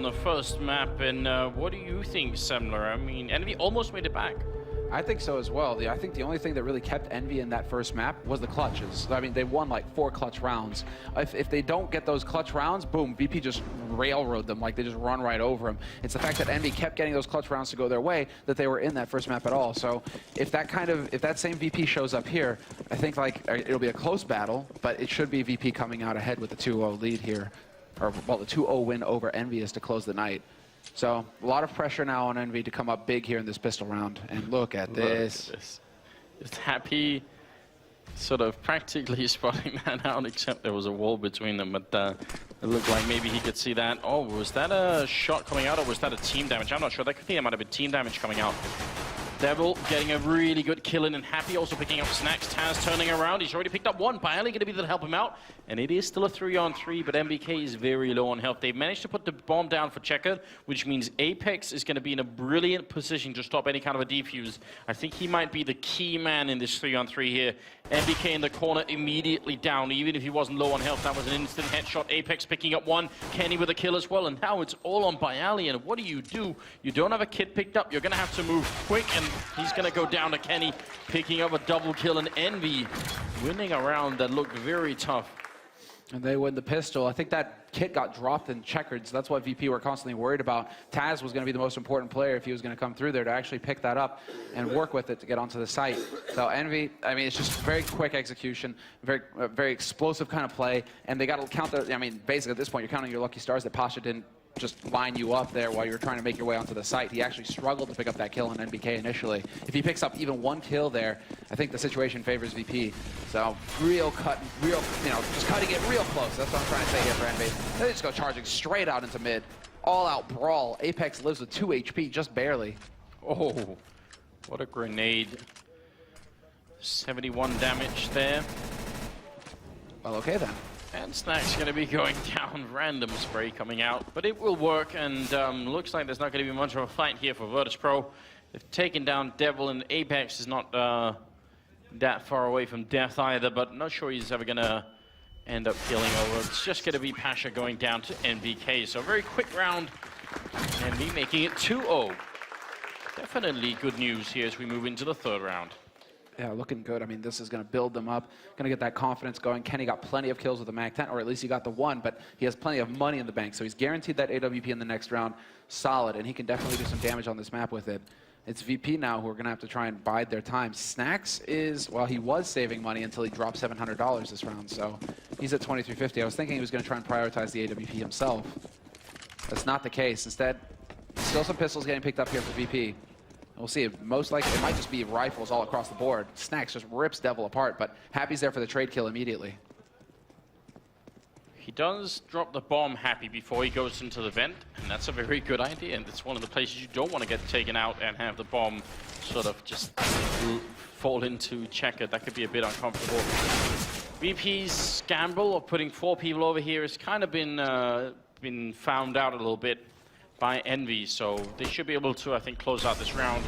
the first map, and what do you think, Semler? I mean, EnVy almost made it back. I think so as well. I think the only thing that really kept EnVy in that first map was the clutches. I mean, they won like 4 clutch rounds. If they don't get those clutch rounds, boom, VP just railroad them, like they just run right over them. It's the fact that EnVy kept getting those clutch rounds to go their way that they were in that first map at all. So if that same VP shows up here, I think like it'll be a close battle, but it should be VP coming out ahead with the 2-0 lead here, or well, the 2-0 win over EnVyUs to close the night. So a lot of pressure now on EnVy to come up big here in this pistol round. And look at this. Just happy, sort of practically spotting that out, except there was a wall between them. But it looked like maybe he could see that. Oh, was that a shot coming out, or was that a team damage? I'm not sure. That could be, it might have been team damage coming out. Devil getting a really good kill in, and Happy also picking up snacks. Taz turning around. He's already picked up one. BO1 going to be there to help him out. And it is still a 3-on-3, but MBK is very low on health. They've managed to put the bomb down for Checker, which means Apex is going to be in a brilliant position to stop any kind of a defuse. I think he might be the key man in this 3-on-3 here. MBK in the corner immediately down, even if he wasn't low on health. That was an instant headshot. Apex picking up one. Kenny with a kill as well. And now it's all on BO1. And what do? You don't have a kid picked up. You're going to have to move quick. And he's going to go down to Kenny, picking up a double kill. And EnVy winning a round that looked very tough. And they win the pistol. I think that kit got dropped in checkered, so that's what VP were constantly worried about. Taz was going to be the most important player if he was going to come through there to actually pick that up and work with it to get onto the site. So EnVy, I mean, it's just very quick execution, very explosive kind of play, and they got to count the, I mean, basically at this point, you're counting your lucky stars that Pasha didn't just line you up there while you were trying to make your way onto the site. He actually struggled to pick up that kill on NBK initially. If he picks up even one kill there, I think the situation favors VP. So real cut, real, you know, just cutting it real close. That's what I'm trying to say here for EnVy. They just go charging straight out into mid. All out brawl. Apex lives with 2 HP, just barely. Oh, what a grenade. 71 damage there. Well, okay then. And Snack's going to be going down, random spray coming out, but it will work, and looks like there's not going to be much of a fight here for Virtus.pro. They've taken down Devil, and Apex is not that far away from death either, but not sure he's ever going to end up killing over. It's just going to be Pasha going down to NBK, so a very quick round, and me making it 2-0. Definitely good news here as we move into the third round. Yeah, looking good. I mean, this is going to build them up, going to get that confidence going. Kenny got plenty of kills with the MAC-10, or at least he got the one, but he has plenty of money in the bank, so he's guaranteed that AWP in the next round. Solid, and he can definitely do some damage on this map with it. It's VP now who are going to have to try and bide their time. Snacks is, well, he was saving money until he dropped $700 this round, so he's at 2350. I was thinking he was going to try and prioritize the AWP himself. That's not the case. Instead, still some pistols getting picked up here for VP. We'll see. Most likely, it might just be rifles all across the board. Snacks just rips Devil apart, but Happy's there for the trade kill immediately. He does drop the bomb, Happy, before he goes into the vent, and that's a very good idea, and it's one of the places you don't want to get taken out and have the bomb sort of just fall into Checker. That could be a bit uncomfortable. VP's gamble of putting 4 people over here has kind of been found out a little bit by EnVy, so they should be able to, I think, close out this round.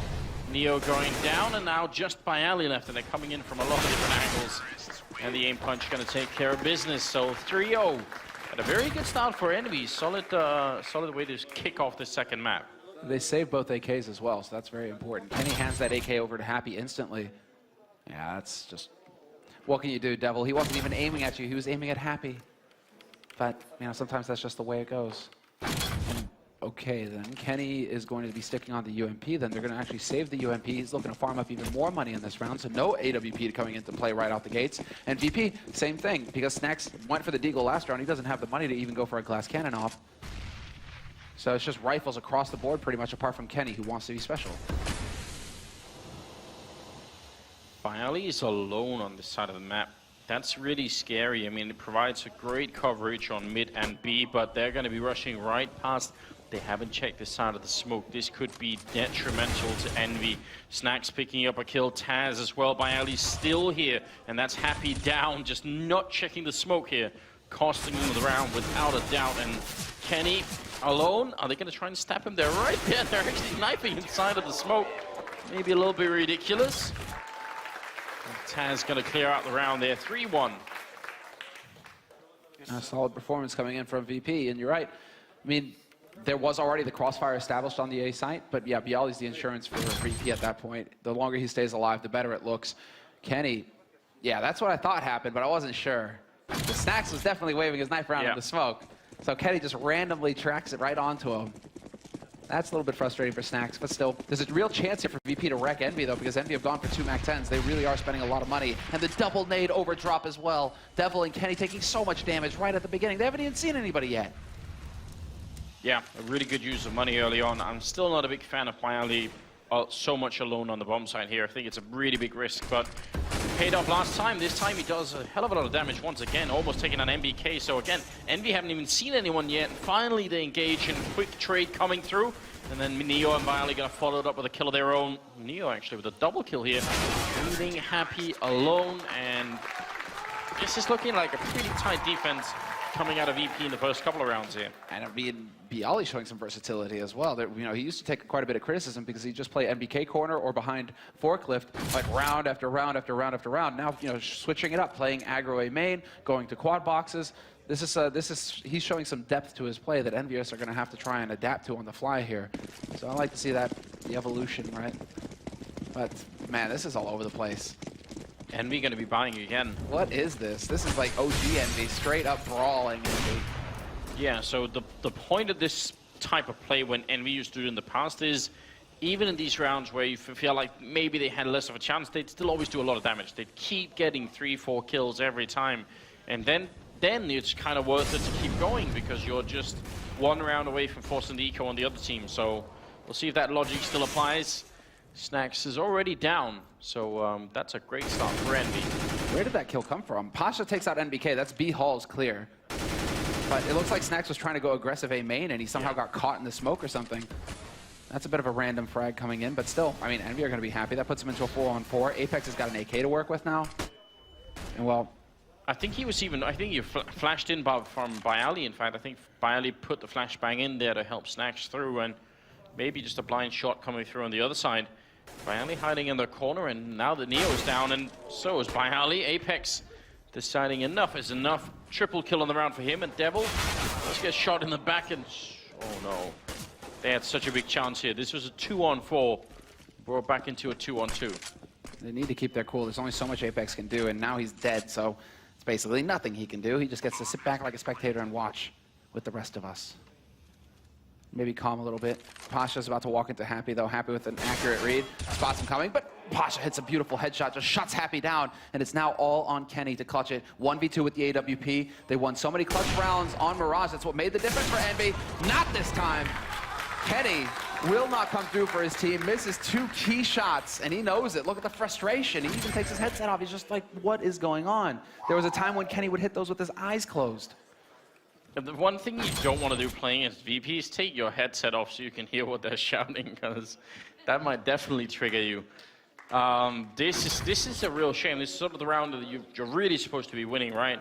Neo going down, and now just BO1 left, and they're coming in from a lot of different angles. And the aim punch going to take care of business, so 3-0. But a very good start for EnVy. Solid way to kick off the second map. They saved both AKs as well, so that's very important. Kenny hands that AK over to Happy instantly. Yeah, that's just... What can you do, Devil? He wasn't even aiming at you, he was aiming at Happy. But, you know, sometimes that's just the way it goes. Okay, then Kenny is going to be sticking on the UMP. Then they're going to actually save the UMP. He's looking to farm up even more money in this round, so no AWP coming into play right out the gates. And VP, same thing, because Snacks went for the deagle last round. He doesn't have the money to even go for a glass cannon off. So it's just rifles across the board pretty much, apart from Kenny, who wants to be special. BO1 is alone on this side of the map. That's really scary. I mean, it provides a great coverage on mid and B, but they're going to be rushing right past. They haven't checked this side of the smoke. This could be detrimental to EnVy. Snacks picking up a kill. Taz as well. BO1 still here, and that's Happy down, just not checking the smoke here, costing him the round without a doubt. And Kenny alone. Are they going to try and stab him? They're right there. They're actually knifing inside of the smoke. Maybe a little bit ridiculous. Taz going to clear out the round there. 3-1. A solid performance coming in from VP, and you're right. I mean, there was already the crossfire established on the A site, but yeah, Bialy's the insurance for VP at that point. The longer he stays alive, the better it looks. Kenny, yeah, that's what I thought happened, but I wasn't sure. The Snacks was definitely waving his knife around in the smoke. So Kenny just randomly tracks it right onto him. That's a little bit frustrating for Snacks, but still, there's a real chance here for VP to wreck Envy, though, because Envy have gone for 2 MAC-10s. They really are spending a lot of money. And the double nade overdrop as well. Devil and Kenny taking so much damage right at the beginning. They haven't even seen anybody yet. Yeah, a really good use of money early on. I'm still not a big fan of Bialy so much alone on the bomb side here. I think it's a really big risk, but paid off last time. This time he does a hell of a lot of damage once again, almost taking on MBK. So again, Envy haven't even seen anyone yet. Finally, they engage in quick trade coming through. And then Neo and Bialy gonna follow it up with a kill of their own. Neo actually with a double kill here. Leaving Happy alone, and this is looking like a pretty tight defense coming out of VP in the first couple of rounds here. And I mean, Bialy showing some versatility as well. That, you know, he used to take quite a bit of criticism because he just play MBK corner or behind forklift, like round after round after round after round. Now, you know, switching it up, playing aggro A main, going to quad boxes. He's showing some depth to his play that EnVyUs are going to have to try and adapt to on the fly here. So I like to see that, the evolution, right? But man, this is all over the place. Envy going to be buying again. What is this? This is like OG Envy, straight up brawling Envy. Yeah, so the point of this type of play when Envy used to do it in the past is, even in these rounds where you feel like maybe they had less of a chance, they'd still always do a lot of damage. They'd keep getting 3-4 kills every time. And then it's kind of worth it to keep going because you're just 1 round away from forcing the eco on the other team. So we'll see if that logic still applies. Snacks is already down, so that's a great start for Envy. Where did that kill come from? Pasha takes out NBK. That's B Hall's clear. But it looks like Snacks was trying to go aggressive A main, and he somehow got caught in the smoke or something. That's a bit of a random frag coming in, but still, I mean, Envy are going to be happy. That puts him into a 4-on-4. Apex has got an AK to work with now. And well, I think he flashed in from Bialy. In fact, I think Bialy put the flashbang in there to help Snacks through, and maybe just a blind shot coming through on the other side. Bialy hiding in the corner, and now that Neo is down, and so is Bialy. Apex deciding enough is enough. Triple kill on the round for him, and Devil just gets shot in the back, and oh no. They had such a big chance here. This was a 2-on-4, brought back into a 2-on-2. They need to keep their cool. There's only so much Apex can do, and now he's dead, so it's basically nothing he can do. He just gets to sit back like a spectator and watch with the rest of us. Maybe calm a little bit. Pasha's about to walk into Happy, though. Happy with an accurate read. Spots him coming, but Pasha hits a beautiful headshot, just shuts Happy down, and it's now all on Kenny to clutch it. 1v2 with the AWP. They won so many clutch rounds on Mirage. That's what made the difference for Envy. Not this time. Kenny will not come through for his team. Misses 2 key shots, and he knows it. Look at the frustration. He even takes his headset off. He's just like, what is going on? There was a time when Kenny would hit those with his eyes closed. The one thing you don't want to do playing as VP is take your headset off so you can hear what they're shouting, because that might definitely trigger you. This is a real shame. This is sort of the round that you're really supposed to be winning, right?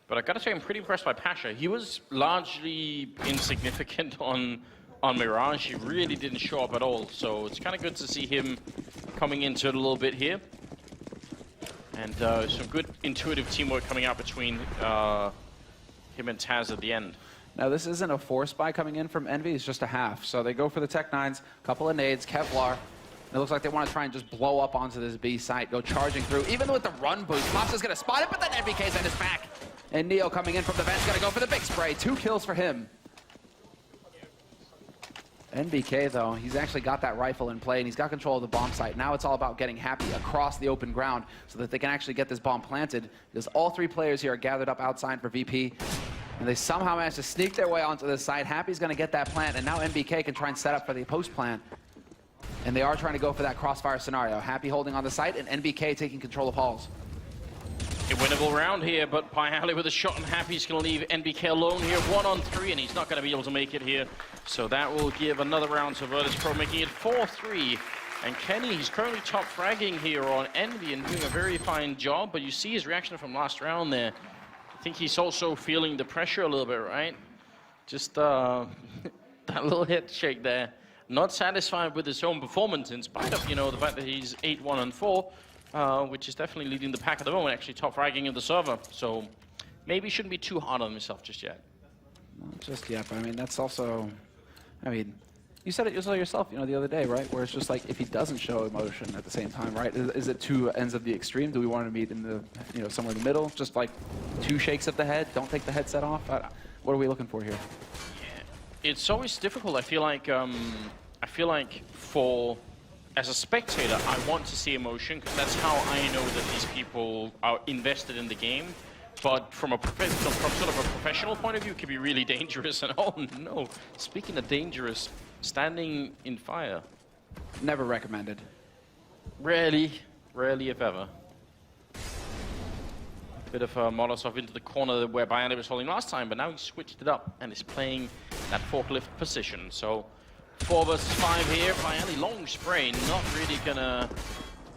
But I gotta say, I'm pretty impressed by Pasha. He was largely insignificant on Mirage. He really didn't show up at all, so it's kind of good to see him coming into it a little bit here. And some good intuitive teamwork coming out between him and Taz at the end. Now, this isn't a force buy coming in from Envy. It's just a half. So they go for the Tech 9s, couple of nades, Kevlar. And it looks like they want to try and just blow up onto this B site, go charging through. Even with the run boost, Pasha's going to spot it, but then NBK's at his back. And Neo coming in from the vent's going to go for the big spray. 2 kills for him. NBK, though, he's actually got that rifle in play, and he's got control of the bomb site. Now it's all about getting Happy across the open ground so that they can actually get this bomb planted, because all 3 players here are gathered up outside for VP, and they somehow managed to sneak their way onto this site. Happy's going to get that plant, and now NBK can try and set up for the post plant. And they are trying to go for that crossfire scenario. Happy holding on the site, and NBK taking control of halls. A winnable round here, but Bialy with a shot, and Happy's going to leave NBK alone here. 1-on-3, and he's not going to be able to make it here. So that will give another round to Virtus.pro, making it 4-3. And Kenny, he's currently top fragging here on Envy and doing a very fine job, but you see his reaction from last round there. I think he's also feeling the pressure a little bit, right? Just that little head shake there. Not satisfied with his own performance, in spite of, the fact that he's 8-1-4. Which is definitely leading the pack at the moment, actually top fragging in the server. So maybe he shouldn't be too hard on himself just yet. Not just yet, but I mean, that's also, I mean, you said it yourself, you know, the other day, right? Where it's just like, if he doesn't show emotion at the same time, right? Is it two ends of the extreme? Do we want to meet in the, you know, somewhere in the middle? Just like 2 shakes of the head, don't take the headset off? What are we looking for here? Yeah, it's always difficult. I feel like for, as a spectator, I want to see emotion, because that's how I know that these people are invested in the game. But from a from sort of a professional point of view, it can be really dangerous. And oh no, speaking of dangerous, standing in fire. Never recommended. Rarely if ever. Bit of a Molotov into the corner where Bionic was holding last time, but now he switched it up and is playing that forklift position. So 4 versus 5 here. Bionic long spray, not really gonna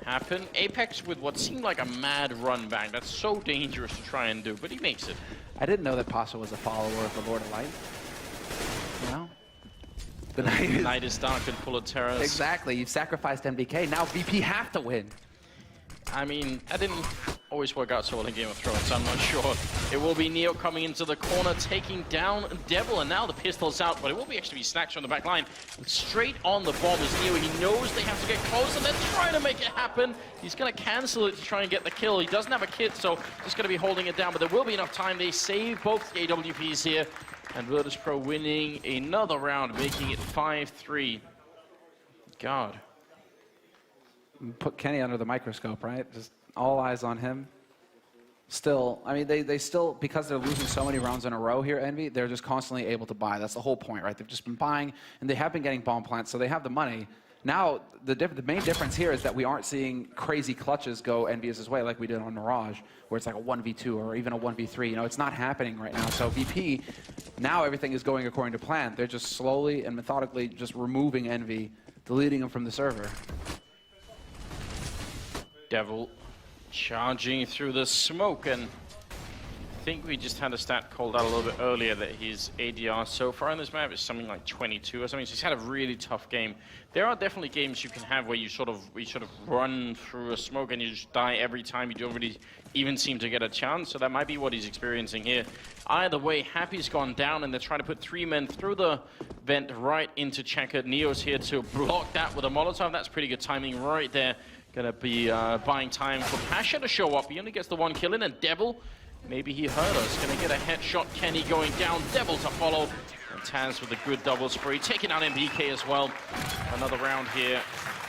happen. Apex with what seemed like a mad run back. That's so dangerous to try and do, but he makes it. I didn't know that Pasha was a follower of the Lord of Light. You know? The night is dark and full of terrors. Exactly. You've sacrificed MBK. Now VP have to win. I mean, that didn't always work out so well in Game of Thrones, I'm not sure. It will be Neo coming into the corner, taking down Devil, and now the pistol's out, but it will be actually be snatched from the back line. Straight on the bomb is Neo. He knows they have to get close, and they're trying to make it happen. He's going to cancel it to try and get the kill. He doesn't have a kit, so just going to be holding it down, but there will be enough time. They save both the AWPs here, and Virtus.pro winning another round, making it 5-3. God. Put Kenny under the microscope, right? Just all eyes on him. Still, I mean, they still, because they're losing so many rounds in a row here, Envy, they're just constantly able to buy. That's the whole point, right? They've just been buying, and they have been getting bomb plants, so they have the money. Now, the main difference here is that we aren't seeing crazy clutches go EnVyUs' way like we did on Mirage, where it's like a 1v2 or even a 1v3. You know, it's not happening right now. So VP, now everything is going according to plan. They're just slowly and methodically just removing Envy, deleting them from the server. Devil charging through the smoke, and I think we just had a stat called out a little bit earlier that his ADR so far in this map is something like 22 or something. So he's had a really tough game. There are definitely games you can have where you sort of run through a smoke and you just die every time. You don't really even seem to get a chance. So that might be what he's experiencing here. Either way, Happy's gone down, and they're trying to put 3 men through the vent right into Checkered. Neo's here to block that with a Molotov. That's pretty good timing right there. Gonna be buying time for Pasha to show up. He only gets the 1 kill in, and Devil, maybe he heard us. Gonna get a headshot. Kenny going down. Devil to follow. And Taz with a good double spray, taking out MBK as well. Another round here,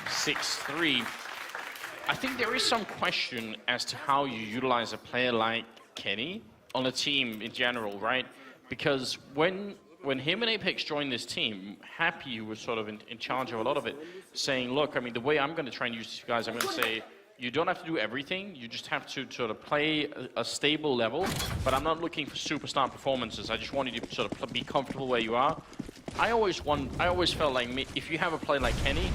6-3. I think there is some question as to how you utilize a player like Kenny on a team in general, right? Because when him and Apex joined this team, Happy was sort of in charge of a lot of it, saying, look, I mean, the way I'm going to try and use these guys, I'm going to say, you don't have to do everything. You just have to sort of play a stable level, but I'm not looking for superstar performances. I just want you to sort of be comfortable where you are. I always felt like if you have a player like Kenny,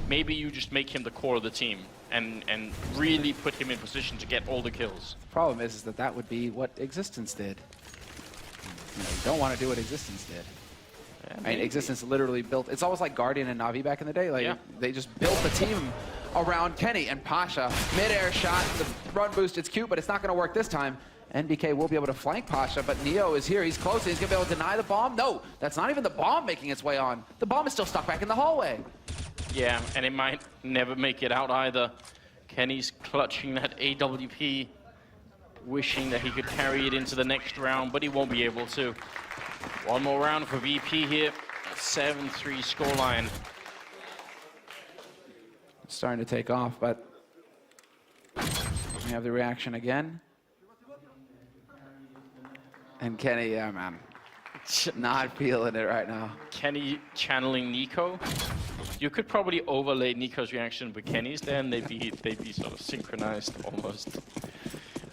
maybe you just make him the core of the team and really put him in position to get all the kills. The problem is that would be what Existence did. You don't want to do what Existence did. Yeah, I mean, Existence literally built, it's almost like Guardian and Na'Vi back in the day. Like, yeah. They just built the team around Kenny and Pasha. Mid-air shot, the run boost, it's cute, but it's not going to work this time. NBK will be able to flank Pasha, but Neo is here. He's close. He's going to be able to deny the bomb. No, that's not even the bomb making its way on. The bomb is still stuck back in the hallway. Yeah, and it might never make it out either. Kenny's clutching that AWP, wishing that he could carry it into the next round, but he won't be able to. One more round for VP here. 7-3 scoreline. It's starting to take off, but we have the reaction again. And Kenny, yeah, man, not feeling it right now. Kenny channeling Nico. You could probably overlay Nico's reaction with Kenny's, then they'd be sort of synchronized almost.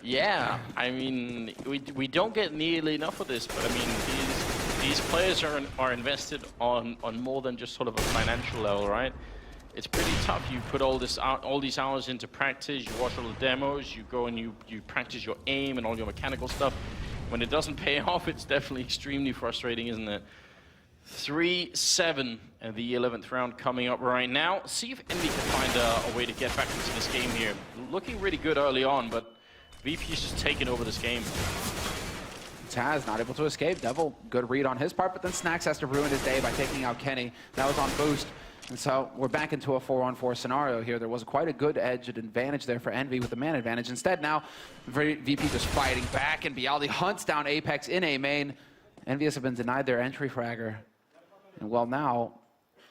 Yeah, I mean, we don't get nearly enough of this, but I mean, these players are invested on more than just sort of a financial level, right? It's pretty tough. You put all these hours into practice, you watch all the demos, you go and you practice your aim and all your mechanical stuff. When it doesn't pay off, it's definitely extremely frustrating, isn't it? 3-7 and the 11th round coming up right now. See if Envy can find a way to get back into this game here. Looking really good early on, but VP's just taking over this game. Taz not able to escape. Devil, good read on his part, but then Snax has to ruin his day by taking out Kenny. That was on boost. And so we're back into a 4-on-4 scenario here. There was quite a good edge and advantage there for Envy with the man advantage. Instead now, VP just fighting back, and BO1 hunts down Apex in A main. EnVyUs have been denied their entry fragger. And well now,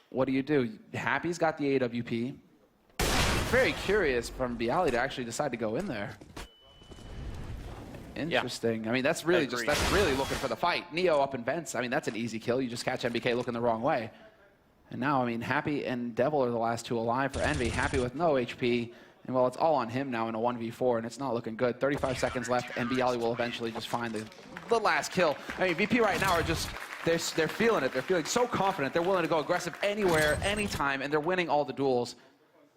what do? Happy's got the AWP. Very curious from BO1 to actually decide to go in there. Interesting. Yeah. I mean, that's really looking for the fight. Neo up in vents. I mean, that's an easy kill. You just catch MBK looking the wrong way. And now, I mean, Happy and Devil are the last two alive for Envy. Happy with no HP. And well, it's all on him now in a 1v4, and it's not looking good. 35 seconds left, and BO1 will eventually just find the last kill. I mean, VP right now are just, they're feeling it. They're feeling so confident. They're willing to go aggressive anywhere, anytime, and they're winning all the duels.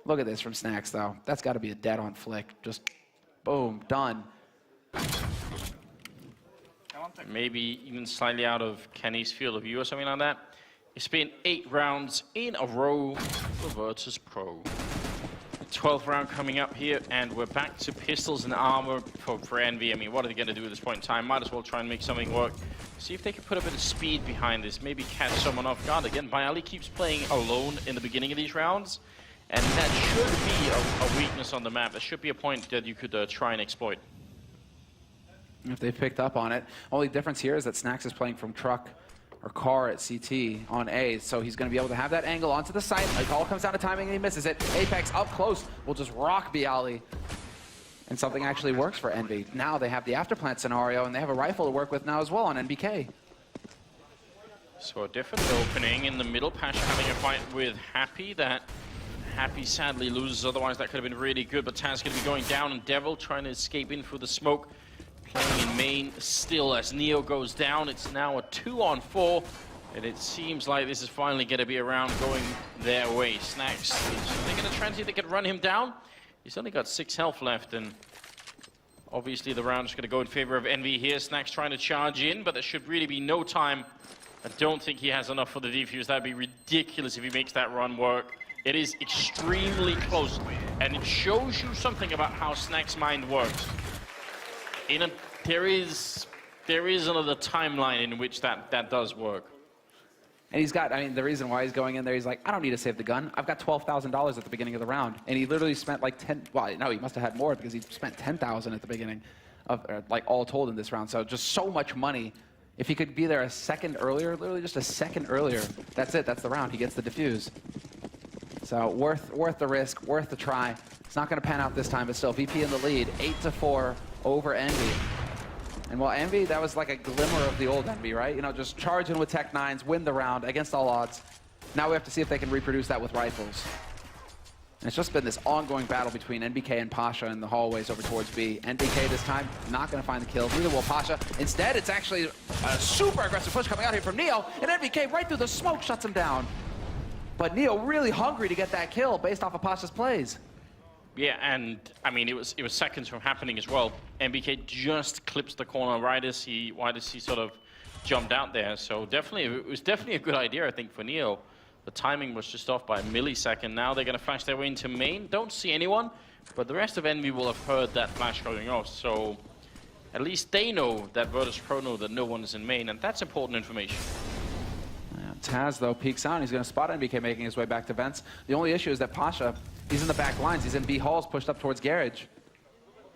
Look at this from Snax, though. That's got to be a dead on flick. Just boom, done. Maybe even slightly out of Kenny's field of view or something like that. It's been 8 rounds in a row for Virtus.pro. 12th round coming up here, and we're back to pistols and armor for Envy. I mean, what are they going to do at this point in time? Might as well try and make something work. See if they can put a bit of speed behind this. Maybe catch someone off guard. Again, BO1 keeps playing alone in the beginning of these rounds, and that should be a weakness on the map. There should be a point that you could try and exploit. If they picked up on it. Only difference here is that Snax is playing from truck or car at CT on A, so he's going to be able to have that angle onto the site. It all comes down to timing, and he misses it. Apex up close will just rock BO1. And something actually works for Envy. Now they have the afterplant scenario, and they have a rifle to work with now as well on NBK. So a different opening in the middle. Pasha having a fight with Happy. That Happy sadly loses, otherwise that could have been really good. But Taz going to be going down, and Devil trying to escape in through the smoke. Playing in main still as Neo goes down. It's now a 2-on-4, and it seems like this is finally going to be a round going their way. Snax, they're going to try and see if they can run him down. He's only got 6 health left, and obviously the round is going to go in favor of Envy here. Snax trying to charge in, but there should really be no time. I don't think he has enough for the defuse. That'd be ridiculous if he makes that run work. It is extremely close, and it shows you something about how Snax's mind works. There is another timeline in which that does work. And he's got, I mean, the reason why he's going in there, he's like, I don't need to save the gun. I've got $12,000 at the beginning of the round. And he literally spent like 10, well, no, he must have had more because he spent 10,000 at the beginning of, like all told in this round. So just so much money. If he could be there a second earlier, literally just a second earlier, that's it, that's the round. He gets the defuse. So worth the risk, worth the try. It's not going to pan out this time, but still, VP in the lead, 8-4 over Envy. And while Envy, that was like a glimmer of the old Envy, right? You know, just charge in with Tech 9s, win the round against all odds. Now we have to see if they can reproduce that with rifles. And it's just been this ongoing battle between NBK and Pasha in the hallways over towards B. NBK this time, not going to find the kill. Neither will Pasha. Instead, it's actually a super aggressive push coming out here from Neo, and NBK right through the smoke shuts him down. But Neo really hungry to get that kill based off of Pasha's plays. Yeah, and I mean, it was seconds from happening as well. NBK just clips the corner right as he sort of jumped out there. So definitely, it was definitely a good idea, I think, for Neo. The timing was just off by a millisecond. Now they're going to flash their way into main. Don't see anyone, but the rest of Envy will have heard that flash going off. So at least they know that Virtus.pro know that no one is in main, and that's important information. Taz, though, peeks out. He's going to spot NBK making his way back to vents. The only issue is that Pasha, he's in the back lines. He's in B halls, pushed up towards garage.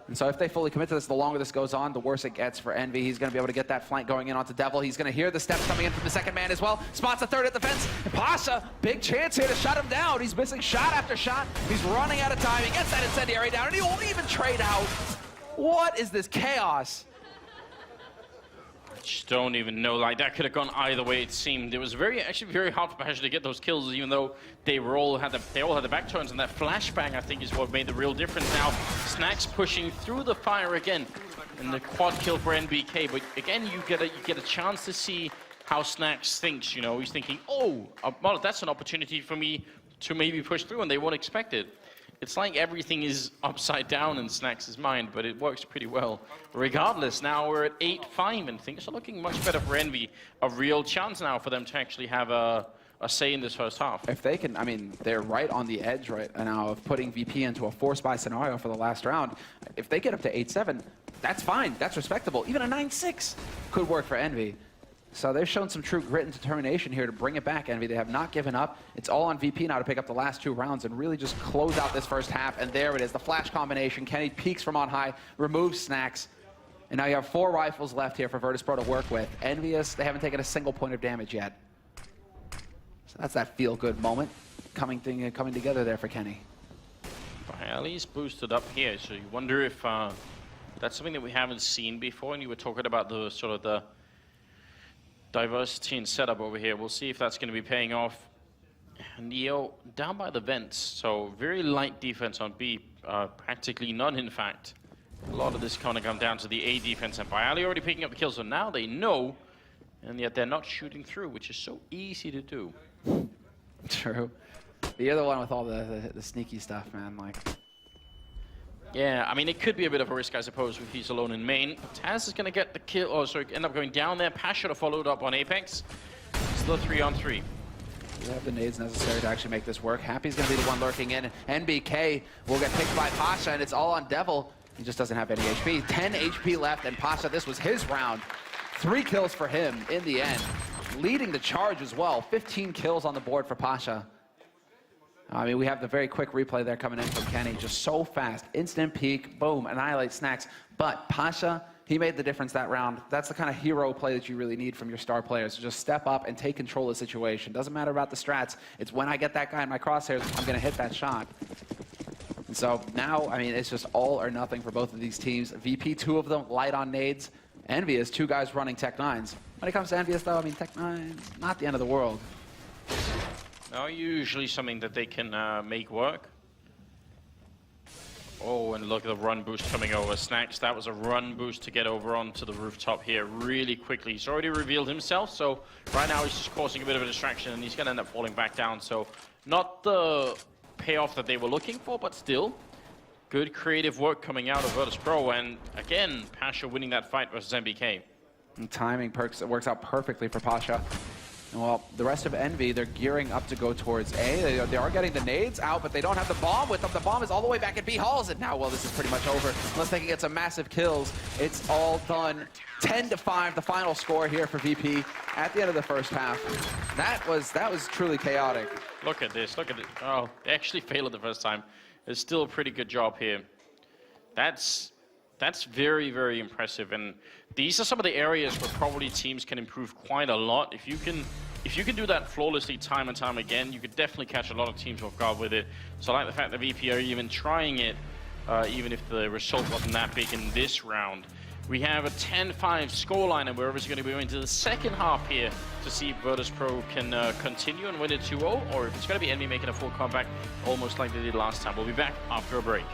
And so if they fully commit to this, the longer this goes on, the worse it gets for Envy. He's going to be able to get that flank going in onto Devil. He's going to hear the steps coming in from the second man as well. Spots a third at the fence. And Pasha, big chance here to shut him down. He's missing shot after shot. He's running out of time. He gets that incendiary down, and he won't even trade out. What is this chaos? I just don't even know. Like, that could have gone either way, it seemed. It was actually very hard for Pasha to get those kills, even though they all had the back turns, and that flashbang, I think, is what made the real difference. Now, Snax pushing through the fire again, and the quad kill for NBK. But again, you get a chance to see how Snax thinks. You know, he's thinking, oh, well, that's an opportunity for me to maybe push through, and they won't expect it. It's like everything is upside down in Snax's mind, but it works pretty well. Regardless, now we're at 8-5, and things are looking much better for Envy. A real chance now for them to actually have a say in this first half. If they can, I mean, they're right on the edge right now of putting VP into a force buy scenario for the last round. If they get up to 8-7, that's fine. That's respectable. Even a 9-6 could work for Envy. So they've shown some true grit and determination here to bring it back, Envy. They have not given up. It's all on VP now to pick up the last 2 rounds and really just close out this first half. And there it is, the flash combination. Kenny peeks from on high, removes Snacks. And now you have 4 rifles left here for Virtus.pro to work with. EnVyUs, they haven't taken a single point of damage yet. So that's that feel-good moment coming together there for Kenny. Ali's boosted up here, so you wonder if that's something that we haven't seen before. And you were talking about the sort of the diversity and setup over here. We'll see if that's going to be paying off. Neo down by the vents, so very light defense on B, practically none in fact. A lot of this kind of come down to the A defense, and Ali already picking up the kills, so now they know, and yet they're not shooting through, which is so easy to do. True. The other one with all the sneaky stuff, man, like. Yeah, I mean, it could be a bit of a risk, I suppose, if he's alone in main. Taz is going to get the kill, or sorry, end up going down there. Pasha followed up on Apex. Still 3-on-3. We have the nades necessary to actually make this work. Happy's going to be the one lurking in. NBK will get picked by Pasha, and it's all on Devil. He just doesn't have any HP. 10 HP left, and Pasha, this was his round. 3 kills for him in the end. Leading the charge as well. 15 kills on the board for Pasha. I mean, we have the very quick replay there coming in from Kenny. Just so fast. Instant peek, boom, annihilate Snacks. But Pasha, he made the difference that round. That's the kind of hero play that you really need from your star players. To just step up and take control of the situation. Doesn't matter about the strats. It's when I get that guy in my crosshairs, I'm going to hit that shot. And so now, I mean, it's just all or nothing for both of these teams. VP, 2 of them, light on nades. EnVyUs, 2 guys running Tech 9s. When it comes to EnVyUs, though, I mean, Tech 9's not the end of the world. No, usually something that they can make work. Oh, and look at the run boost coming over. Snacks, that was a run boost to get over onto the rooftop here really quickly. He's already revealed himself, so right now he's just causing a bit of a distraction, and he's going to end up falling back down. So not the payoff that they were looking for, but still good creative work coming out of Virtus.pro. And again, Pasha winning that fight versus MBK. And timing works out perfectly for Pasha. Well, the rest of Envy, they're gearing up to go towards A. They are getting the nades out, but they don't have the bomb with them. The bomb is all the way back at B halls, and now, well, this is pretty much over. Unless they can get some massive kills, it's all done. 10-5, the final score here for VP at the end of the first half. That was truly chaotic. Look at this, look at it. Oh, they actually failed it the first time. It's still a pretty good job here. That's very, very impressive, and these are some of the areas where probably teams can improve quite a lot. If you can do that flawlessly time and time again, you could definitely catch a lot of teams off guard with it. So I like the fact that VP are even trying it, even if the result wasn't that big in this round. We have a 10-5 scoreline, and we're obviously going to be going into the second half here to see if Virtus.pro can continue and win it 2-0, or if it's going to be Envy making a full comeback, almost like they did last time. We'll be back after a break.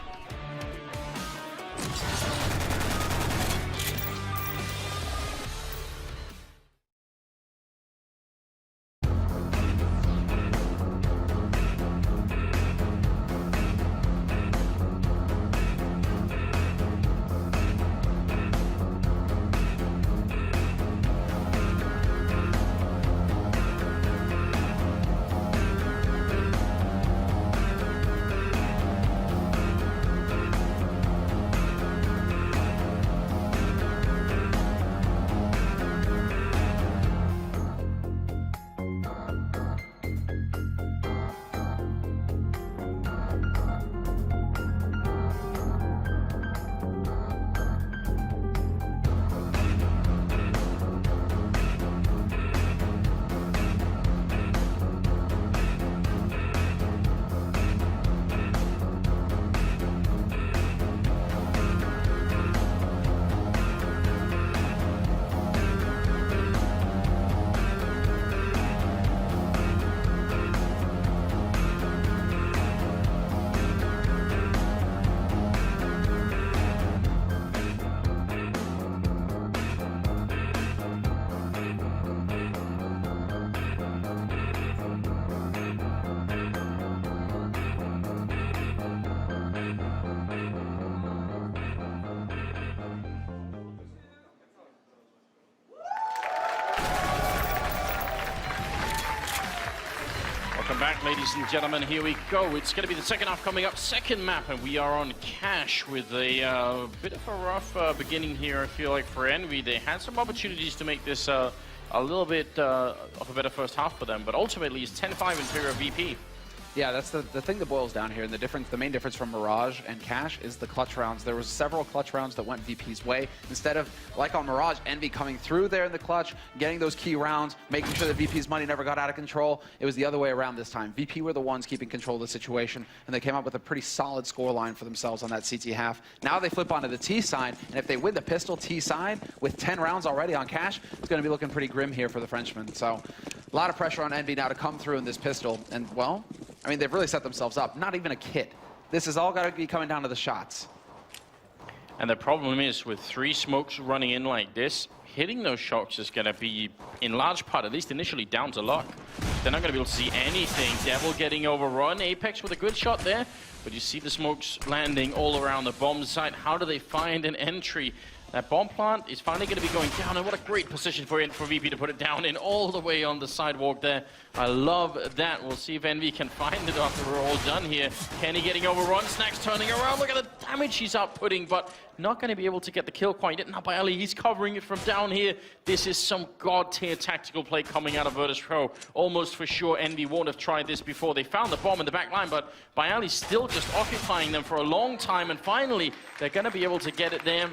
Welcome back, ladies and gentlemen. Here we go. It's going to be the second half coming up, second map, and we are on Cash with a bit of a rough beginning here, I feel like, for Envy. They had some opportunities to make this a little bit of a better first half for them, but ultimately it's 10-5 in favor of VP. Yeah, that's the thing that boils down here, and the main difference from Mirage and Cash is the clutch rounds. There was several clutch rounds that went VP's way. Instead of, like on Mirage, Envy coming through there in the clutch, getting those key rounds, making sure that VP's money never got out of control, it was the other way around this time. VP were the ones keeping control of the situation, and they came up with a pretty solid scoreline for themselves on that CT half. Now they flip onto the T side, and if they win the pistol T side with 10 rounds already on Cash, it's going to be looking pretty grim here for the Frenchmen. So a lot of pressure on Envy now to come through in this pistol, and well, I mean, they've really set themselves up. Not even a kit. This is all got to be coming down to the shots. And the problem is, with 3 smokes running in like this, hitting those shots is going to be, in large part, at least initially, down to luck. They're not going to be able to see anything. Devil getting overrun. Apex with a good shot there. But you see the smokes landing all around the bomb site. How do they find an entry? That bomb plant is finally going to be going down, and what a great position for VP to put it down in all the way on the sidewalk there. I love that. We'll see if Envy can find it after we're all done here. Kenny getting overrun, Snacks turning around. Look at the damage he's outputting, but not going to be able to get the kill quite yet. Now by Ali, he's covering it from down here. This is some god-tier tactical play coming out of Virtus.pro. Almost for sure Envy won't have tried this before. They found the bomb in the back line, but Bayali's still just occupying them for a long time, and finally they're going to be able to get it there.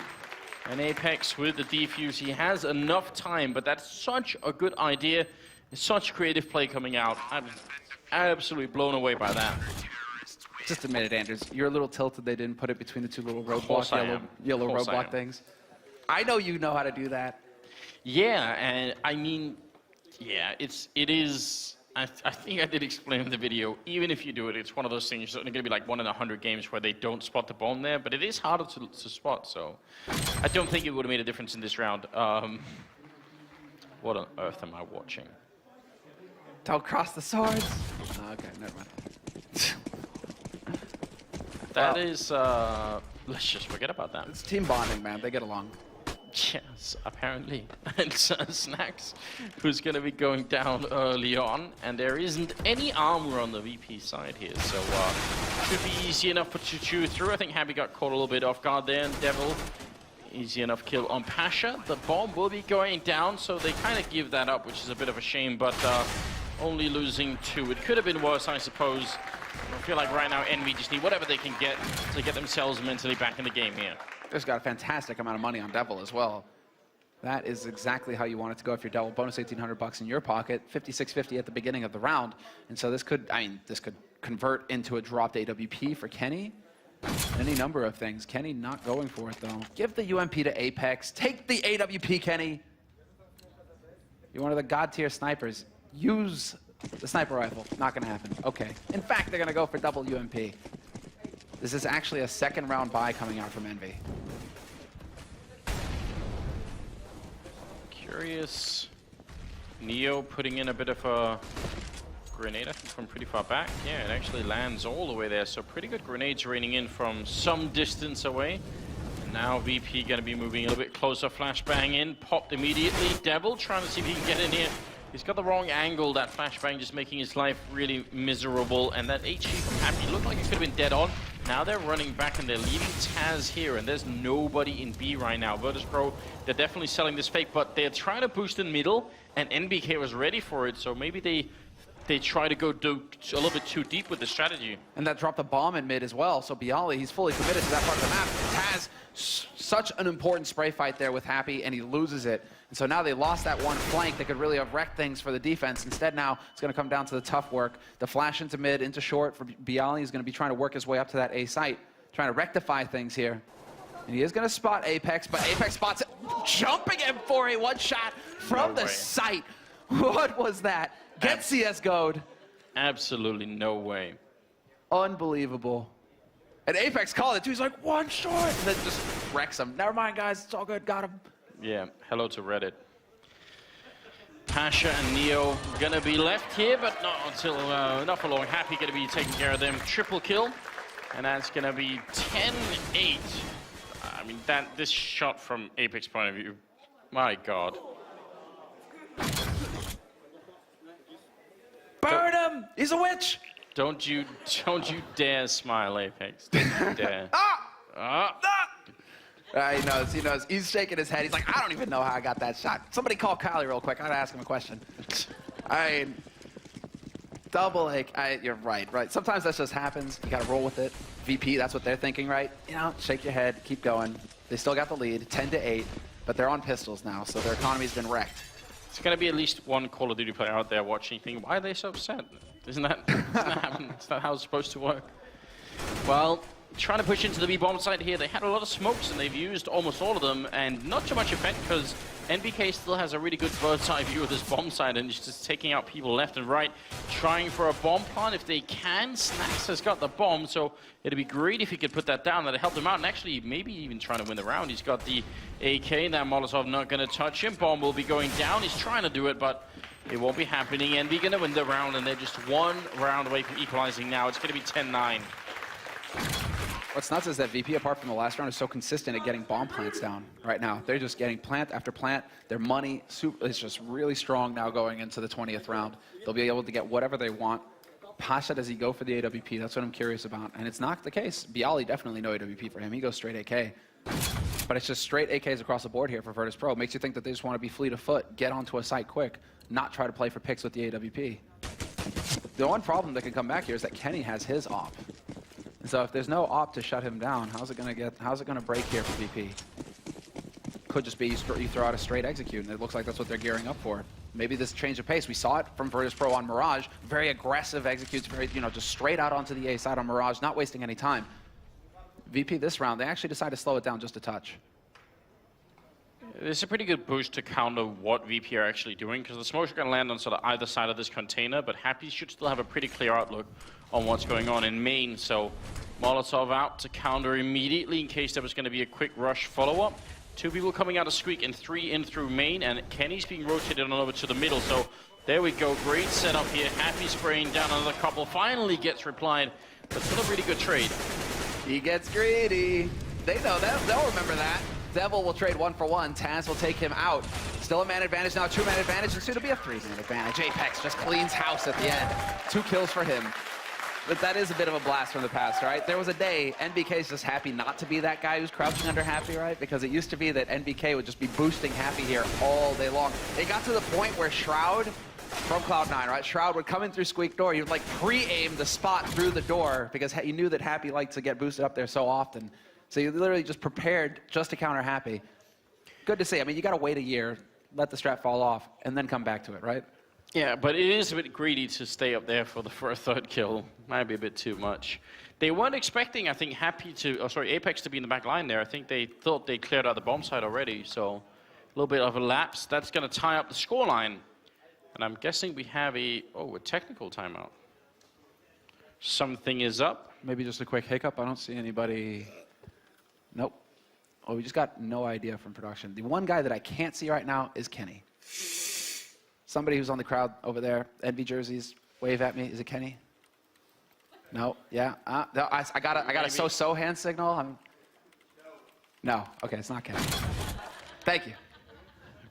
And Apex with the defuse, he has enough time, but that's such a good idea. Such creative play coming out. I'm absolutely blown away by that. Just admit it, Anders. You're a little tilted they didn't put it between the 2 little roadblock, yellow roadblock things. I know you know how to do that. Yeah, and I mean, yeah, it is. I think I did explain in the video, even if you do it, it's one of those things, it's only going to be like 1 in 100 games where they don't spot the bomb there, but it is harder to spot, so I don't think it would have made a difference in this round. What on earth am I watching? Don't cross the swords. Oh, okay, never mind. That is, let's just forget about that. It's team bonding, man. They get along. Yes, apparently. And Snacks, who's going to be going down early on, and there isn't any armor on the VP side here, so should be easy enough to chew through. I think Happy got caught a little bit off guard there, and Devil, easy enough kill on Pasha. The bomb will be going down, so they kind of give that up, which is a bit of a shame, but only losing 2. It could have been worse, I suppose. I feel like right now Envy just need whatever they can get to get themselves mentally back in the game here. Just got a fantastic amount of money on Devil as well. That is exactly how you want it to go if you're Devil. Bonus 1,800 bucks in your pocket, 5,650 at the beginning of the round. And so this could, this could convert into a dropped AWP for Kenny. Any number of things. Kenny not going for it though. Give the UMP to Apex. Take the AWP, Kenny. You're one of the god tier snipers. Use the sniper rifle. Not gonna happen. Okay. In fact, they're gonna go for double UMP. This is actually a 2nd round buy coming out from Envy. Curious. Neo putting in a bit of a grenade, I think, from pretty far back. Yeah, it actually lands all the way there, so pretty good grenades raining in from some distance away. And now VP gonna be moving a little bit closer. Flashbang in, popped immediately. Devil trying to see if he can get in here. He's got the wrong angle, that flashbang just making his life really miserable. And that HE from Happy looked like it could have been dead on. Now they're running back and they're leaving Taz here, and there's nobody in B right now. Virtus.pro, they're definitely selling this fake, but they're trying to boost in middle, and NBK was ready for it, so maybe they try to go a little bit too deep with the strategy. And that dropped a bomb in mid as well, so Bialy, he's fully committed to that part of the map. Taz, such an important spray fight there with Happy, and he loses it. And so now they lost that one flank that could really have wrecked things for the defense. Instead now, it's going to come down to the tough work. The flash into mid, into short for Bialy. He's going to be trying to work his way up to that A site, trying to rectify things here. And he is going to spot Apex, but Apex spots it, jumping him for a one-shot from the site. What was that? Get CSGO'd. Absolutely no way. Unbelievable. And Apex called it too. He's like, 1 short. And then just wrecks him. Never mind, guys. It's all good. Got him. Yeah, hello to Reddit. Pasha and Neo gonna be left here, but not until not for long. Happy gonna be taking care of them. Triple kill. And that's gonna be 10-8. I mean, this shot from Apex point of view, my God. Burn him! He's a witch! Don't you dare smile, Apex. Don't you dare. He knows, he knows. He's shaking his head. He's like, I don't even know how I got that shot. Somebody call Kylie real quick. I gotta ask him a question. I mean, double you're right. Sometimes that just happens. You gotta roll with it. VP, that's what they're thinking, right? You know, shake your head, keep going. They still got the lead, 10-8, but they're on pistols now, so their economy's been wrecked. There's gonna be at least one Call of Duty player out there watching thinking, why are they so upset? Isn't that how it's supposed to work? Well, trying to push into the B bomb site here. They had a lot of smokes and they've used almost all of them, and not too much effect because NBK still has a really good bird's eye view of this bomb site and is just taking out people left and right, trying for a bomb plant if they can. Snacks has got the bomb, so it'd be great if he could put that down. That'd help him out, and actually maybe even trying to win the round. He's got the AK. That Molotov not going to touch him. Bomb will be going down. He's trying to do it, but it won't be happening. NB going to win the round, and they're just one round away from equalizing now. It's going to be 10-9. What's nuts is that VP, apart from the last round, is so consistent at getting bomb plants down right now. They're just getting plant after plant. Their money is just really strong now going into the 20th round. They'll be able to get whatever they want. Pasha, does he go for the AWP? That's what I'm curious about. And it's not the case. Bialy definitely no AWP for him. He goes straight AK. But it's just straight AKs across the board here for Virtus.pro. Makes you think that they just want to be fleet of foot, get onto a site quick, not try to play for picks with the AWP. The one problem that can come back here is that Kenny has his op. And so if there's no op to shut him down, how's it gonna break here for VP? Could just be you throw out a straight execute, and it looks like that's what they're gearing up for. Maybe this change of pace. We saw it from Virtus.pro on Mirage. Very aggressive executes, very, just straight out onto the A side on Mirage, not wasting any time. VP this round, they actually decide to slow it down just a touch. It's a pretty good boost to counter what VP are actually doing, because the smokes are going to land on sort of either side of this container, but Happy should still have a pretty clear outlook on what's going on in main. So Molotov out to counter immediately in case there was going to be a quick rush follow-up. 2 people coming out of Squeak and 3 in through main, and Kenny's being rotated on over to the middle. So there we go, great setup here. Happy spraying down another couple, finally gets replied, but still a really good trade. He gets greedy. They know that. They'll remember that. Devil will trade 1 for 1. Taz will take him out. Still a man advantage now, 2-man advantage, and soon to be a 3-man advantage. Apex just cleans house at the end. 2 kills for him. But that is a bit of a blast from the past, right? There was a day, NBK's just happy not to be that guy who's crouching under Happy, right? Because it used to be that NBK would just be boosting Happy here all day long. It got to the point where Shroud, from Cloud9, right? Shroud would come in through Squeak door. He would like pre-aim the spot through the door because he knew that Happy liked to get boosted up there so often. So you literally just prepared just to counter Happy. Good to see. I mean, you got to wait a year, let the strap fall off, and then come back to it, right? Yeah, but it is a bit greedy to stay up there for a 3rd kill. Might be a bit too much. They weren't expecting, I think, Apex to be in the back line there. I think they thought they cleared out the bomb site already, so a little bit of a lapse. That's going to tie up the scoreline. And I'm guessing we have a technical timeout. Something is up. Maybe just a quick hiccup. I don't see anybody. Nope. Oh, we just got no idea from production. The one guy that I can't see right now is Kenny. Somebody who's on the crowd over there, EnVy jerseys, wave at me. Is it Kenny? No. Yeah. No, I got a so-so hand signal. No. Okay, it's not Kenny. Thank you.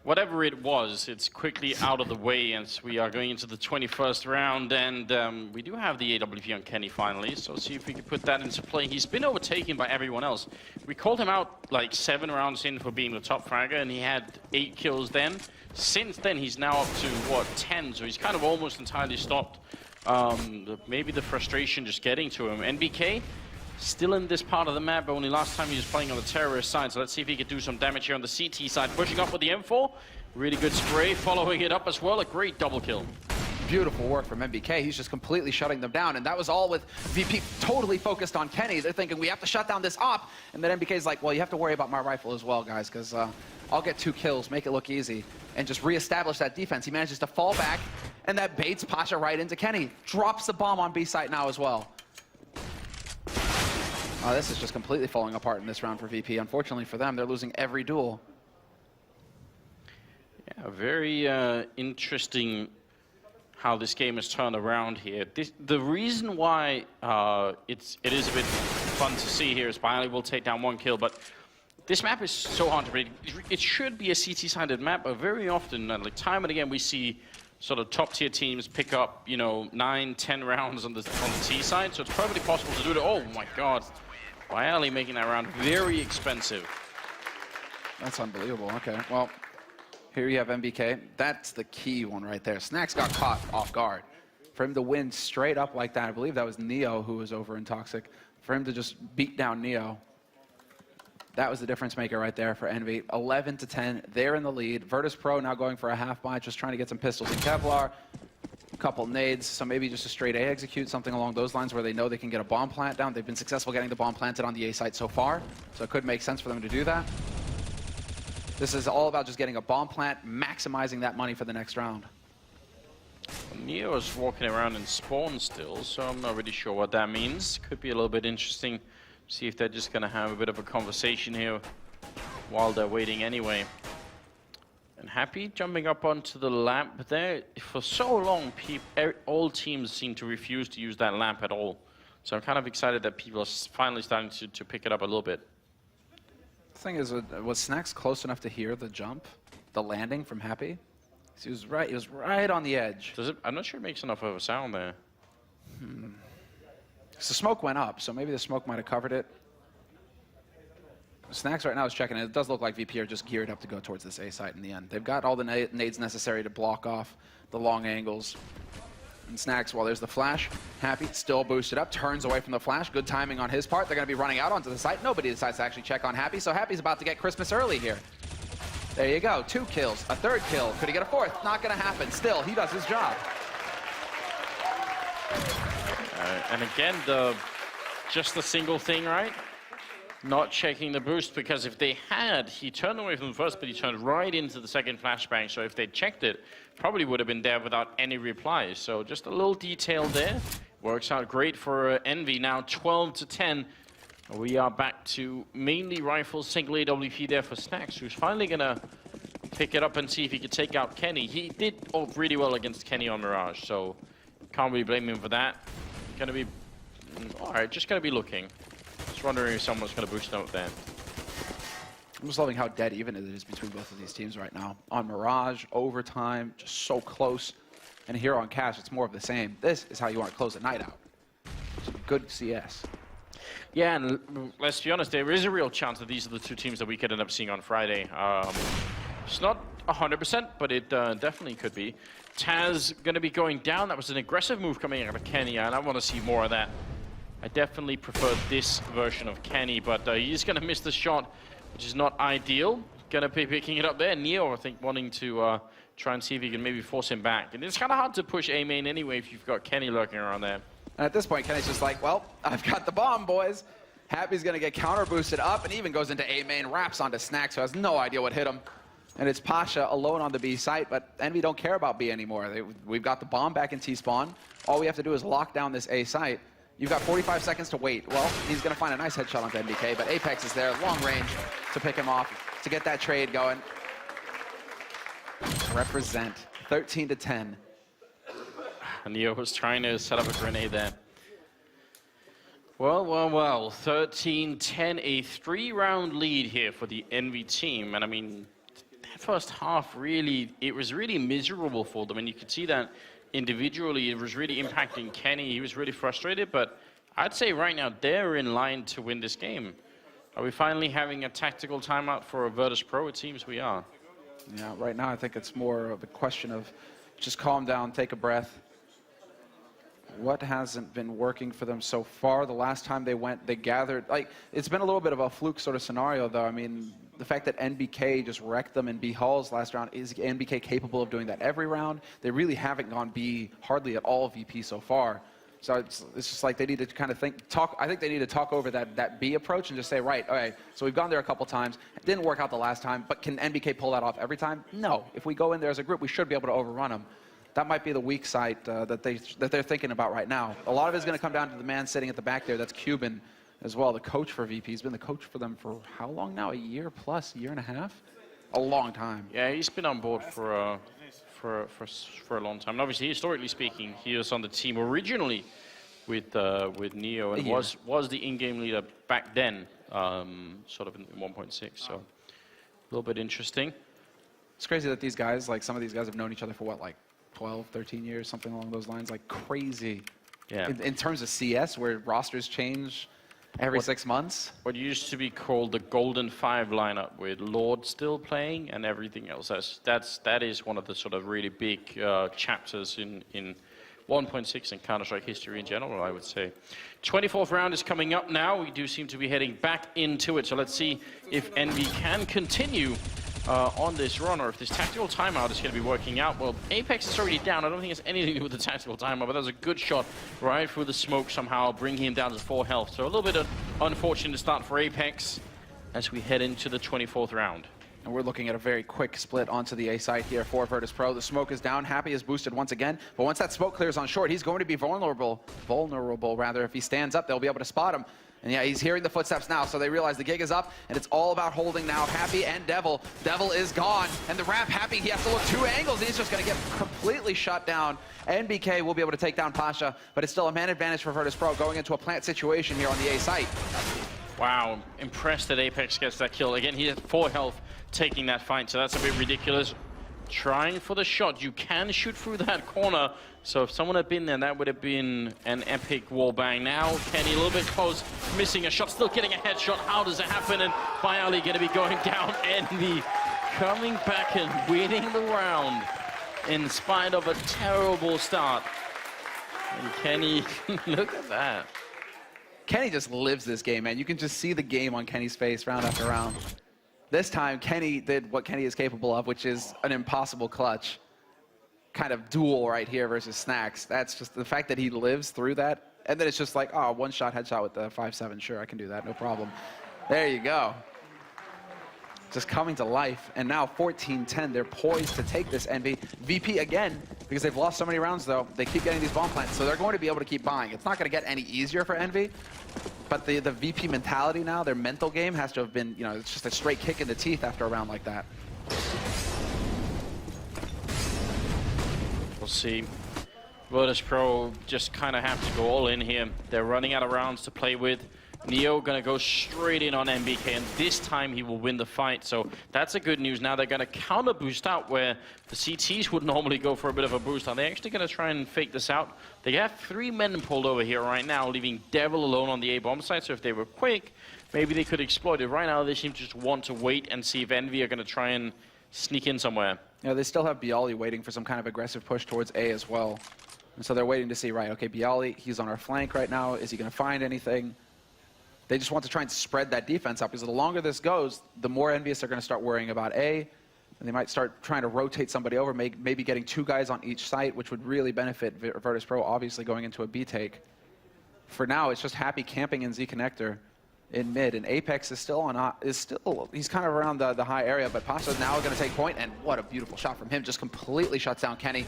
Whatever it was, it's quickly out of the way, and we are going into the 21st round, and we do have the AWP on Kenny finally, so see if we can put that into play. He's been overtaken by everyone else. We called him out like 7 rounds in for being the top fragger, and he had 8 kills then. Since then, he's now up to, 10, so he's kind of almost entirely stopped. Maybe the frustration just getting to him. NBK, still in this part of the map, but only last time he was playing on the terrorist side, so let's see if he can do some damage here on the CT side. Pushing up with the M4, really good spray, following it up as well, a great double kill. Beautiful work from NBK. He's just completely shutting them down, and that was all with VP totally focused on Kenny. They're thinking, we have to shut down this op, and then NBK's like, well, you have to worry about my rifle as well, guys, because I'll get 2 kills, make it look easy, and just reestablish that defense. He manages to fall back, and that baits Pasha right into Kenny. Drops the bomb on B site now as well. Oh, this is just completely falling apart in this round for VP. Unfortunately for them, they're losing every duel. Yeah, very interesting how this game has turned around here. The reason why it is a bit fun to see here is Bialy will take down 1 kill, but this map is so hard to predict. It should be a CT-sided map, but very often, like time and again, we see sort of top-tier teams pick up, you know, 9, 10 rounds on the T side, so it's perfectly possible to do it. Oh my God, Bialy making that round very expensive. That's unbelievable. Okay, well, here you have MBK. That's the key one right there. Snacks got caught off guard. For him to win straight up like that, I believe that was Neo who was over in Toxic. For him to just beat down Neo, that was the difference maker right there for Envy. 11-10, they're in the lead. Virtus.pro now going for a half buy, just trying to get some pistols in Kevlar. A couple nades, so maybe just a straight A execute, something along those lines where they know they can get a bomb plant down. They've been successful getting the bomb planted on the A site so far, so it could make sense for them to do that. This is all about just getting a bomb plant, maximizing that money for the next round. Neo is walking around in spawn still, so I'm not really sure what that means. Could be a little bit interesting. See if they're just going to have a bit of a conversation here while they're waiting anyway. And Happy jumping up onto the lamp there. For so long, all teams seem to refuse to use that lamp at all. So I'm kind of excited that people are finally starting to pick it up a little bit. The thing is, was Snacks close enough to hear the jump, the landing from Happy? He was right on the edge. Does it? I'm not sure it makes enough of a sound there. So smoke went up, so maybe the smoke might have covered it. Snacks right now is checking it. It does look like VP are just geared up to go towards this A site in the end. They've got all the nades necessary to block off the long angles. And Snacks, well, there's the flash. Happy still boosted up, turns away from the flash. Good timing on his part. They're going to be running out onto the site. Nobody decides to actually check on Happy, so Happy's about to get Christmas early here. There you go, 2 kills, a 3rd kill. Could he get a 4th? Not going to happen. Still, he does his job. And again, just the single thing, right? Not checking the boost, because if they had, he turned away from the first, but he turned right into the second flashbang. So if they checked it, probably would have been there without any replies. So just a little detail there. Works out great for Envy. Now 12-10. We are back to mainly rifles, single AWP there for Snacks, who's finally going to pick it up and see if he can take out Kenny. He did really well against Kenny on Mirage, so can't really blame him for that. Gonna be, all right, just gonna be looking. Just wondering if someone's gonna boost out there. I'm just loving how dead even it is between both of these teams right now. On Mirage, overtime, just so close. And here on Cash, it's more of the same. This is how you want to close the night out. Good CS. Yeah, and let's be honest, there is a real chance that these are the 2 teams that we could end up seeing on Friday. It's not 100%, but it definitely could be. Taz going to be going down. That was an aggressive move coming out of Kenny, and I want to see more of that. I definitely prefer this version of Kenny, but he's going to miss the shot, which is not ideal. Going to be picking it up there. Neo, I think, wanting to try and see if he can maybe force him back. And it's kind of hard to push A main anyway if you've got Kenny lurking around there. And at this point, Kenny's just like, well, I've got the bomb, boys. Happy's going to get counter boosted up and even goes into A main, wraps onto Snacks, who has no idea what hit him. And it's Pasha alone on the B site, but Envy don't care about B anymore. We've got the bomb back in T-spawn. All we have to do is lock down this A site. You've got 45 seconds to wait. Well, he's going to find a nice headshot onto MBK, but Apex is there, long range to pick him off, to get that trade going. Represent, 13-10. Neo was trying to set up a grenade there. Well, 13-10, a 3-round lead here for the Envy team. And I mean, that first half it was really miserable for them. And you could see that individually, it was really impacting Kenny. He was really frustrated, but I'd say right now they're in line to win this game. Are we finally having a tactical timeout for a Virtus.pro? It seems we are. Yeah, right now I think it's more of a question of just calm down, take a breath. What hasn't been working for them so far? The last time they went, they gathered, like, it's been a little bit of a fluke sort of scenario, though. I mean, the fact that NBK just wrecked them in B halls last round, is NBK capable of doing that every round? They really haven't gone B hardly at all VP so far. So it's just like they need to kind of I think they need to talk over that B approach and just say, right, okay, so we've gone there a couple times. It didn't work out the last time, but can NBK pull that off every time? No. If we go in there as a group, we should be able to overrun them. That might be the weak site that they're thinking about right now. A lot of it's going to come down to the man sitting at the back there. That's Cuban as well, the coach for VP. He's been the coach for them for how long now? A year plus, year and a half? A long time. Yeah, he's been on board for a long time. And obviously, historically speaking, he was on the team originally with Neo and was the in-game leader back then, sort of in 1.6. So a little bit interesting. It's crazy that these guys, like some of these guys, have known each other for what, like 12, 13 years, something along those lines, like crazy. Yeah. In terms of CS, where rosters change every 6 months. What used to be called the Golden Five lineup, with Lord still playing and everything else. That is one of the sort of really big chapters in 1.6 and Counter-Strike history in general, I would say. 24th round is coming up now. We do seem to be heading back into it. So let's see if EnVy can continue on this run, or if this tactical timeout is going to be working out. Well, Apex is already down. I don't think it's anything to do with the tactical timeout, but that was a good shot right through the smoke, somehow bringing him down to 4 health. So a little bit unfortunate start for Apex as we head into the 24th round. And we're looking at a very quick split onto the A site here for Virtus.pro. The smoke is down. Happy is boosted once again. But once that smoke clears on short, he's going to be vulnerable rather. If he stands up, they'll be able to spot him. And yeah, he's hearing the footsteps now, so they realize the gig is up, and it's all about holding now. Happy and Devil. Devil is gone, and the ramp, Happy, he has to look 2 angles, and he's just going to get completely shut down. NBK will be able to take down Pasha, but it's still a man advantage for Virtus.pro going into a plant situation here on the A site. Wow, impressed that Apex gets that kill. Again, he had 4 health taking that fight, so that's a bit ridiculous. Trying for the shot. You can shoot through that corner, so if someone had been there, that would have been an epic wall bang. Now, Kenny a little bit close, missing a shot, still getting a headshot. How does it happen? And BO1 going to be going down. EnVy coming back and winning the round in spite of a terrible start. And Kenny, look at that. Kenny just lives this game, man. You can just see the game on Kenny's face round after round. This time, Kenny did what Kenny is capable of, which is an impossible clutch kind of duel right here versus Snacks. That's just the fact that he lives through that. And then it's just like, oh, 1-shot headshot with the 5-7. Sure, I can do that, no problem. There you go. Just coming to life. And now 14-10, they're poised to take this EnVy. VP again, because they've lost so many rounds though, they keep getting these bomb plants, so they're going to be able to keep buying. It's not going to get any easier for EnVy, but the VP mentality now, their mental game has to have been, you know, it's just a straight kick in the teeth after a round like that. We'll see. Virtus.pro just kind of have to go all in here. They're running out of rounds to play with. Neo gonna go straight in on NBK, and this time he will win the fight. So that's a good news. Now they're gonna counter boost out where the CTs would normally go for a bit of a boost. Are they actually gonna try and fake this out? They have 3 men pulled over here right now, leaving Devil alone on the A bomb site. So if they were quick, maybe they could exploit it. Right now they seem to just want to wait and see if EnVy are gonna try and sneak in somewhere. Yeah, they still have BO1 waiting for some kind of aggressive push towards A as well. And so they're waiting to see, right, okay, BO1, he's on our flank right now. Is he gonna find anything? They just want to try and spread that defense up, because the longer this goes, the more envious they're going to start worrying about A, and they might start trying to rotate somebody over, maybe getting 2 guys on each site, which would really benefit Virtus.pro, obviously going into a B take. For now, it's just Happy camping in Z Connector in mid, and Apex is still on. He's kind of around the high area, but Pasha's now going to take point, and what a beautiful shot from him! Just completely shuts down Kenny.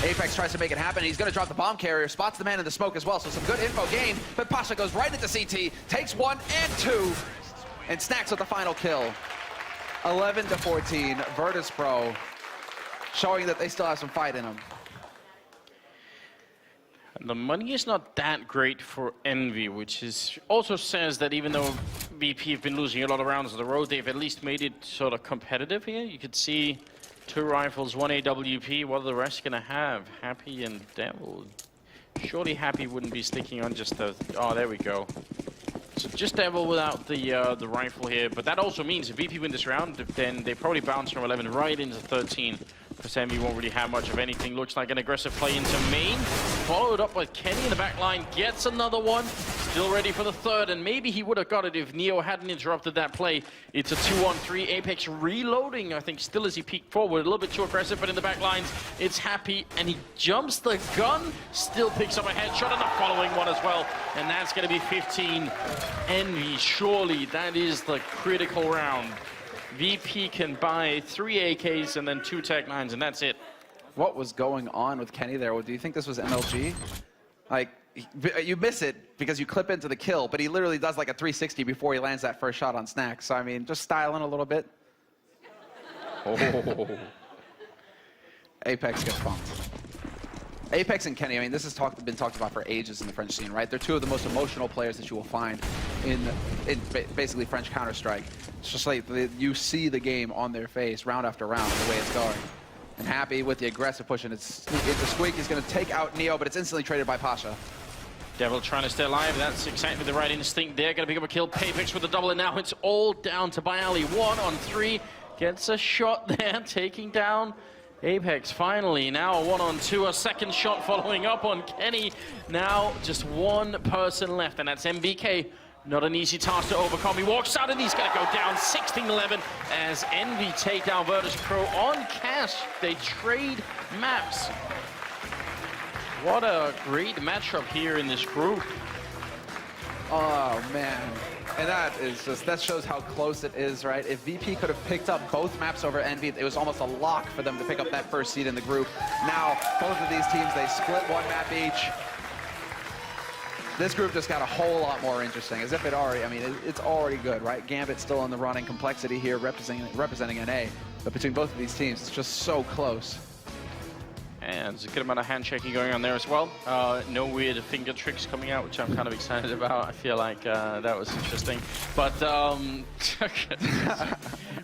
Apex tries to make it happen. He's going to drop the bomb carrier, spots the man in the smoke as well. So some good info gained, but Pasha goes right into CT, takes 1 and 2, and Snacks with the final kill. 11-14, Virtus.pro showing that they still have some fight in them. The money is not that great for EnVy, which also says that even though VP have been losing a lot of rounds on the road, they've at least made it sort of competitive here. You could see 2 rifles, 1 AWP. What are the rest going to have? Happy and Devil. Surely Happy wouldn't be sticking on just the... Oh, there we go. So just Devil without the rifle here. But that also means if VP win this round, then they probably bounce from 11 right into 13. Because EnVy won't really have much of anything. Looks like an aggressive play into main. Followed up by Kenny in the back line. Gets another one. Still ready for the 3rd. And maybe he would have got it if Neo hadn't interrupted that play. It's a 2-on-3. Apex reloading, I think, still as he peeked forward. A little bit too aggressive, but in the back lines, it's Happy. And he jumps the gun. Still picks up a headshot and a following one as well. And that's going to be 15. EnVy, surely that is the critical round. VP can buy 3 AKs and then 2 Tech-9s, and that's it. What was going on with Kenny there? Do you think this was MLG? Like, you miss it because you clip into the kill, but he literally does like a 360 before he lands that first shot on Snacks. So, I mean, just styling a little bit. Oh. Apex gets bumped. Apex and Kenny, I mean, this has been talked about for ages in the French scene, right? They're 2 of the most emotional players that you will find in basically French Counter-Strike. It's just like you see the game on their face round after round, the way it's going. And Happy with the aggressive push, and it's Squeak. He's going to take out Neo, but it's instantly traded by Pasha. Devil trying to stay alive. That's exactly the right instinct there. Going to pick up a kill. Papex with the double, and now it's all down to Bialy. 1 on 3. Gets a shot there, taking down Apex. Finally, now a 1 on 2. A second shot following up on Kenny. Now just one person left, and that's MVK. Not an easy task to overcome. He walks out, and he's going to go down 16-11 as Envy take down Virtus.pro on Cash. They trade maps. What a great matchup here in this group. Oh, man. And that shows how close it is, right? If VP could have picked up both maps over Envy, it was almost a lock for them to pick up that first seed in the group. Now, both of these teams, they split one map each. This group just got a whole lot more interesting, as if it already, I mean, it's already good, right? Gambit still in the running, Complexity here representing NA. But between both of these teams, it's just so close. And there's a good amount of handshaking going on there as well. No weird finger tricks coming out, which I'm kind of excited about. I feel like that was interesting. But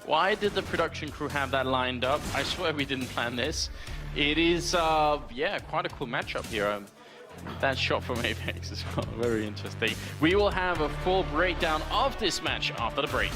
why did the production crew have that lined up? I swear we didn't plan this. It is, yeah, quite a cool matchup here. That shot from Apex as well, very interesting. We will have a full breakdown of this match after the break.